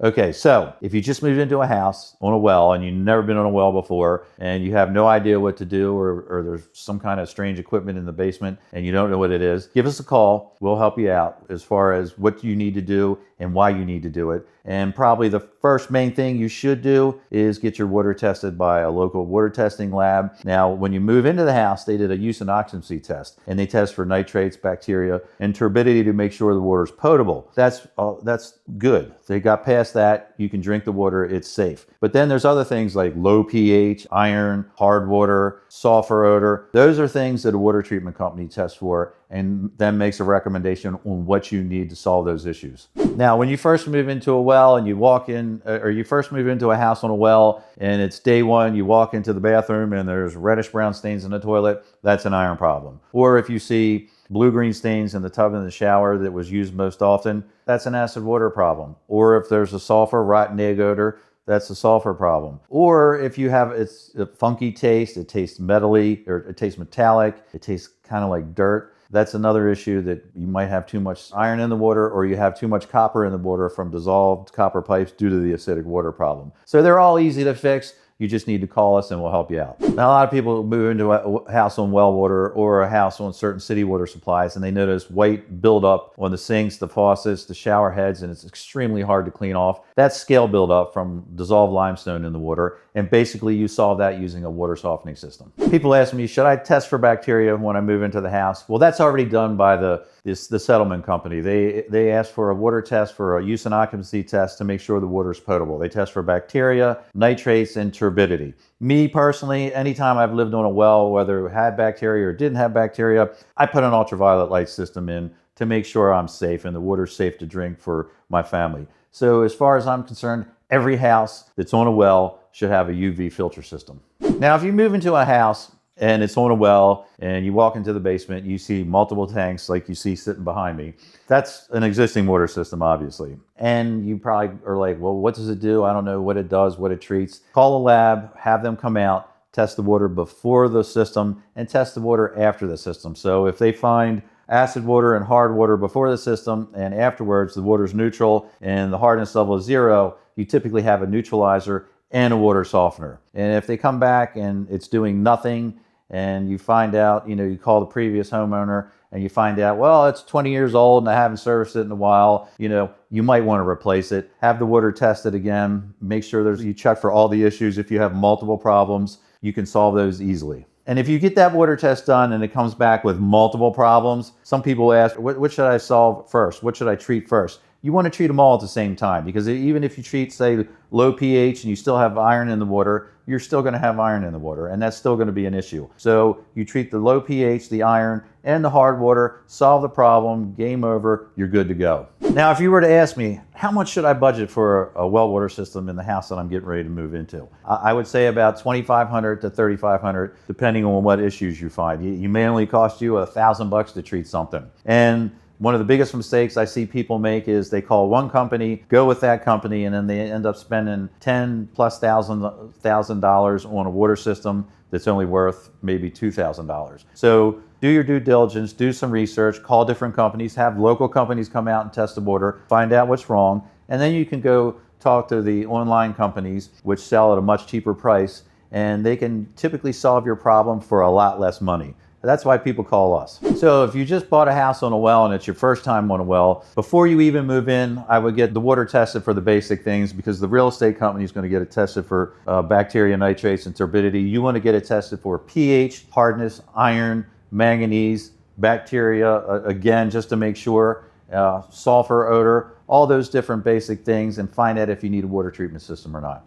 Okay, so if you just moved into a house on a well and you've never been on a well before and you have no idea what to do, or there's some kind of strange equipment in the basement and you don't know what it is, give us a call. We'll help you out as far as what you need to do and why you need to do it. And probably the first main thing you should do is get your water tested by a local water testing lab. Now, when you move into the house, they did a use and occupancy test, and they test for nitrates, bacteria, and turbidity to make sure the water's potable. That's good. They got past that. You can drink the water. It's safe. But then there's other things like low pH, iron, hard water, sulfur odor. Those are things that a water treatment company tests for and then makes a recommendation on what you need to solve those issues. Now, when you first move into a well and you walk in, or you first move into a house on a well and it's day one, you walk into the bathroom and there's reddish-brown stains in the toilet, that's an iron problem. Or if you see blue-green stains in the tub in the shower that was used most often, that's an acid water problem. Or if there's a sulfur, rotten egg odor, that's a sulfur problem. Or if you have it's a funky taste, it tastes metally, or it tastes metallic, it tastes kind of like dirt, that's another issue, that you might have too much iron in the water, or you have too much copper in the water from dissolved copper pipes due to the acidic water problem. So they're all easy to fix. You just need to call us and we'll help you out. Now, a lot of people move into a house on well water or a house on certain city water supplies and they notice white buildup on the sinks, the faucets, the shower heads, and it's extremely hard to clean off. That's scale buildup from dissolved limestone in the water, and basically you solve that using a water softening system. People ask me, should I test for bacteria when I move into the house? Well, that's already done by the settlement company. They ask for a water test, for a use and occupancy test to make sure the water is potable. They test for bacteria, nitrates, and turbidity. Me personally, anytime I've lived on a well, whether it had bacteria or didn't have bacteria, I put an ultraviolet light system in to make sure I'm safe and the water's safe to drink for my family. So as far as I'm concerned, every house that's on a well should have a UV filter system. Now, if you move into a house and it's on a well and you walk into the basement, you see multiple tanks like you see sitting behind me. That's an existing water system, obviously. And you probably are like, well, what does it do? I don't know what it does, what it treats. Call a lab, have them come out, test the water before the system and test the water after the system. So if they find acid water and hard water before the system and afterwards the water's neutral and the hardness level is 0, you typically have a neutralizer and a water softener. And if they come back and it's doing nothing, and you find out, you call the previous homeowner and you find out, well, it's 20 years old and I haven't serviced it in a while, you might want to replace it. Have the water tested again. Make sure you check for all the issues. If you have multiple problems, you can solve those easily. And if you get that water test done and it comes back with multiple problems, some people ask, what should I solve first? What should I treat first? You want to treat them all at the same time, because even if you treat, say, low pH and you still have iron in the water, you're still going to have iron in the water, and that's still going to be an issue. So you treat the low pH, the iron, and the hard water, solve the problem, game over, you're good to go. Now, if you were to ask me, how much should I budget for a well water system in the house that I'm getting ready to move into? I would say about $2,500 to $3,500, depending on what issues you find. You may only cost you $1,000 to treat something. And one of the biggest mistakes I see people make is they call one company, go with that company, and then they end up spending $10,000+ on a water system that's only worth maybe $2,000. So do your due diligence, do some research, call different companies, have local companies come out and test the water, find out what's wrong, and then you can go talk to the online companies which sell at a much cheaper price, and they can typically solve your problem for a lot less money. That's why people call us. So if you just bought a house on a well and it's your first time on a well, before you even move in, I would get the water tested for the basic things, because the real estate company is going to get it tested for bacteria, nitrates, and turbidity. You want to get it tested for pH, hardness, iron, manganese, bacteria, again, just to make sure, sulfur odor, all those different basic things, and find out if you need a water treatment system or not.